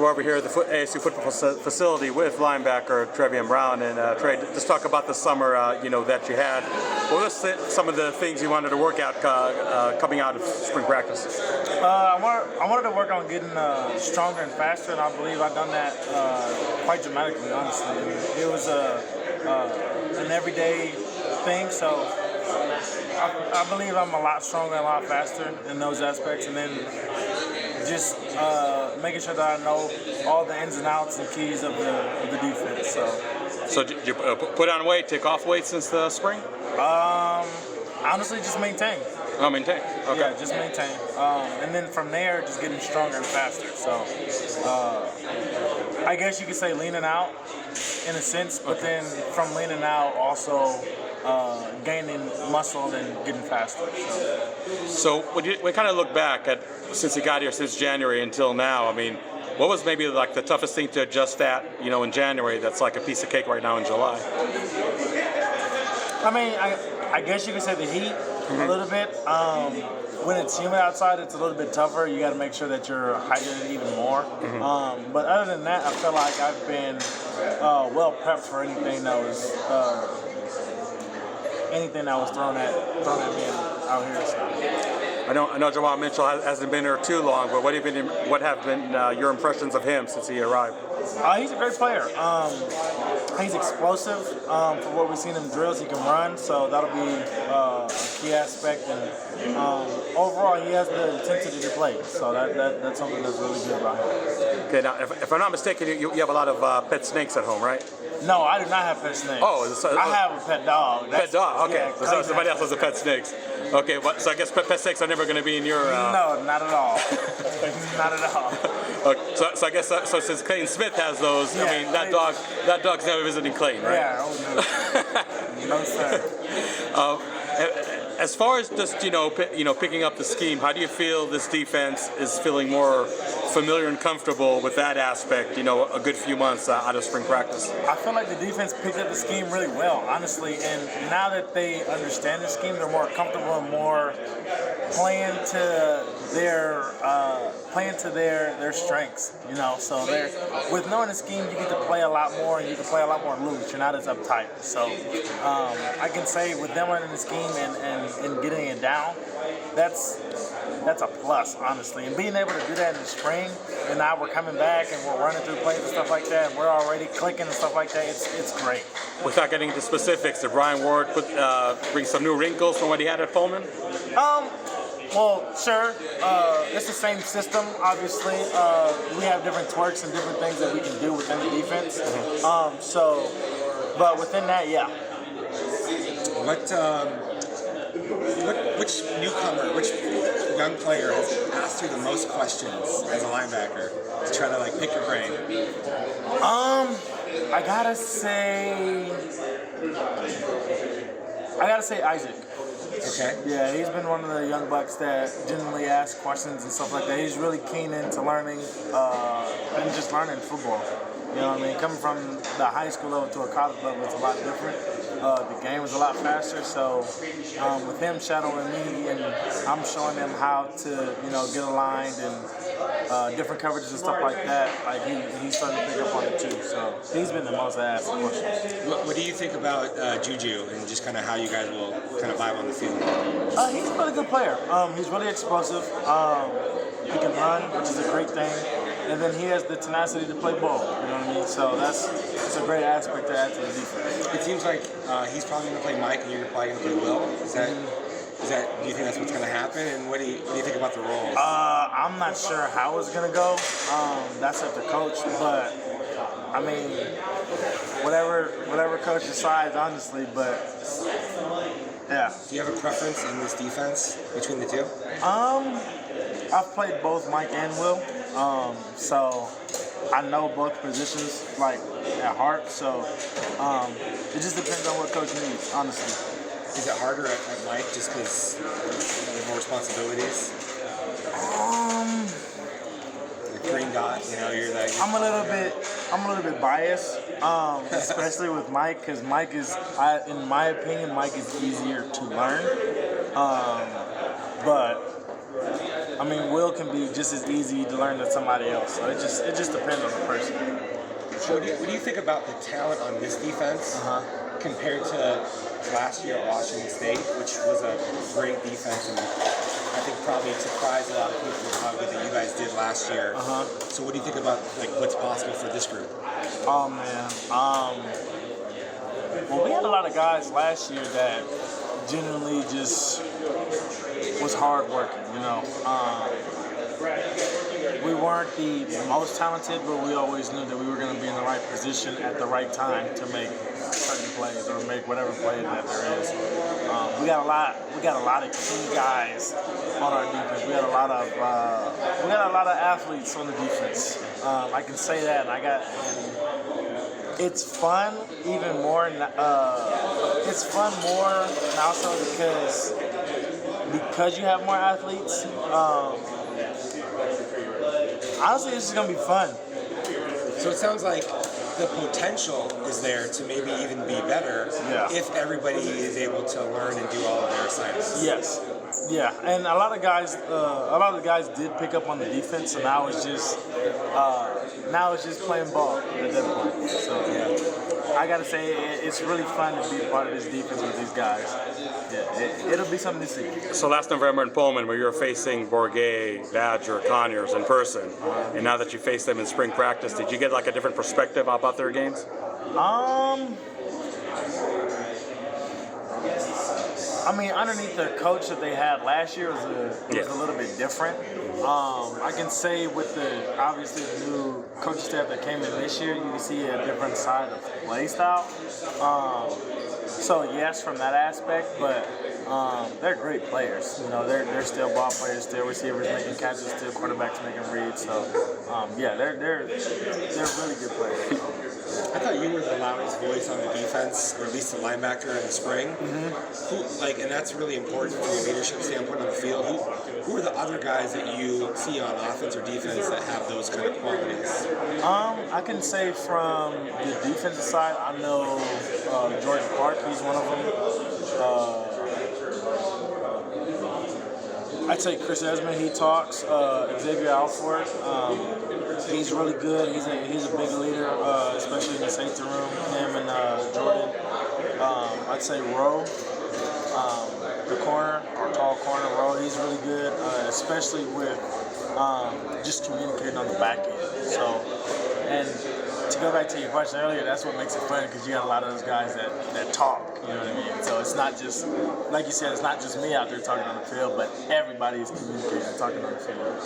we're over here at the ASU football facility with linebacker Travion Brown. And Trey, just talk about the summer, that you had. What were some of the things you wanted to work out coming out of spring practice? I wanted to work on getting stronger and faster, and I believe I've done that quite dramatically, honestly. And it was an everyday thing, so I believe I'm a lot stronger and a lot faster in those aspects. And then just making sure that I know all the ins and outs and keys of the defense. So did you put on weight, take off weight since the spring? Honestly, just maintain. Oh, maintain. Okay. Yeah, just maintain. And then from there, just getting stronger and faster. So I guess you could say leaning out in a sense, but then from leaning out also gaining muscle and getting faster. So when we kind of look back at since you got here since January until now, I mean, what was maybe like the toughest thing to adjust at, in January that's like a piece of cake right now in July? I mean, I guess you could say the heat a little bit. When it's humid outside, it's a little bit tougher. You got to make sure that you're hydrated even more. But other than that, I feel like I've been well prepped for anything that was thrown at me out here. So. I know Jamal Mitchell hasn't been here too long, but what have been your impressions of him since he arrived? He's a great player. He's explosive. For what we've seen in drills, he can run, so that'll be a key aspect. And overall, he has the intensity to play, so that's something that's really good about him. Okay, now if I'm not mistaken, you have a lot of pet snakes at home, right? No, I do not have pet snakes. I have a pet dog. Pet dog, okay. Yeah, so somebody else has a pet snakes. Okay, so I guess pet snakes are never going to be in your... No, not at all. Not at all. Okay, so I guess since Clayton Smith has those, yeah, I mean that dog's never visiting Clayton, right? Yeah, oh no. No sir. As far as just picking up the scheme, how do you feel this defense is feeling more familiar and comfortable with that aspect? A good few months out of spring practice. I feel like the defense picked up the scheme really well, honestly. And now that they understand the scheme, they're more comfortable and more playing to their strengths. So with knowing the scheme, you get to play a lot more and you can play a lot more loose. You're not as uptight. So I can say with them learning the scheme and getting it down, that's a plus, honestly. And being able to do that in the spring, and now we're coming back and we're running through plays and stuff like that, and we're already clicking and stuff like that, it's great. Without getting into specifics, did Brian Ward bring some new wrinkles from what he had at Pullman? Well, sure. It's the same system, obviously. We have different twerks and different things that we can do within the defense. But within that, yeah. Which newcomer, which young player has asked you the most questions as a linebacker to try to pick your brain? I gotta say Isaac. Okay. Yeah, he's been one of the young bucks that genuinely ask questions and stuff like that. He's really keen into learning and just learning football. You know what I mean? Coming from the high school level to a college level, it's a lot different. The game is a lot faster, so with him shadowing me and I'm showing him how to, get aligned and different coverages and stuff like that, he's starting to pick up on it too. So he's been the most asked questions. What do you think about Juju and just kind of how you guys will kind of vibe on the field? He's a really good player. He's really explosive. He can run, which is a great thing. And then he has the tenacity to play ball. You know what I mean? So it's a great aspect to add to the defense. It seems like he's probably going to play Mike and you're probably going to play Will. Is that? Do you think that's what's going to happen? And what do you think about the roles? I'm not sure how it's going to go. That's up to coach. But I mean, whatever coach decides, honestly. But yeah. Do you have a preference in this defense between the two? I've played both Mike and Will, so I know both positions at heart. So it just depends on what coach needs, honestly. Is it harder at Mike just because you have more responsibilities? The green dot, you're like. I'm a little bit biased, especially with Mike, because Mike is, in my opinion, Mike is easier to learn, but. I mean, Will can be just as easy to learn as somebody else. So it just depends on the person. So what do you think about the talent on this defense compared to last year at Washington State, which was a great defense, and I think probably surprised a lot of people with how good that you guys did last year. So what do you think about like what's possible for this group? Oh man. Well, we had a lot of guys last year that genuinely just was hard working. You know, we weren't the most talented, but we always knew that we were going to be in the right position at the right time to make certain plays or make whatever play that there is. We got a lot of key guys on our defense. We got a lot of athletes on the defense. I can say that. It's fun even more. It's fun more now so because you have more athletes. Honestly, it's just gonna be fun. So it sounds like the potential is there to maybe even be better if everybody is able to learn and do all of their assignments. Yes. Yeah, and a lot of the guys did pick up on the defense, and now it's just playing ball at that point. So I gotta say, it's really fun to be a part of this defense with these guys. Yeah, it'll be something to see. So last November in Pullman, where you were facing Bourget, Badger, Conyers in person, and now that you face them in spring practice, did you get like a different perspective about their games? I mean, underneath the coach that they had last year was a little bit different. I can say with obviously the new coaching staff that came in this year, you can see a different side of play style. So yes, from that aspect, but they're great players. You know, they're still ball players, still receivers making catches, still quarterbacks making reads. So they're really good players. I thought you were the loudest voice on the defense, or at least the linebacker in the spring. And that's really important from a leadership standpoint on the field. Who are the other guys that you see on offense or defense that have those kind of qualities? I can say from the defensive side, I know Jordan Clark. He's one of them. I'd say Chris Esmond. He talks. Xavier Alford. He's really good. He's a big leader, especially in the safety room. Him and Jordan. I'd say Rowe, the corner, our tall corner, Rowe. He's really good, especially with just communicating on the back end. So, and to go back to your question earlier, that's what makes it fun because you got a lot of those guys that talk. You know what I mean? So it's not just, like you said, it's not just me out there talking on the field, but everybody is communicating and talking on the field.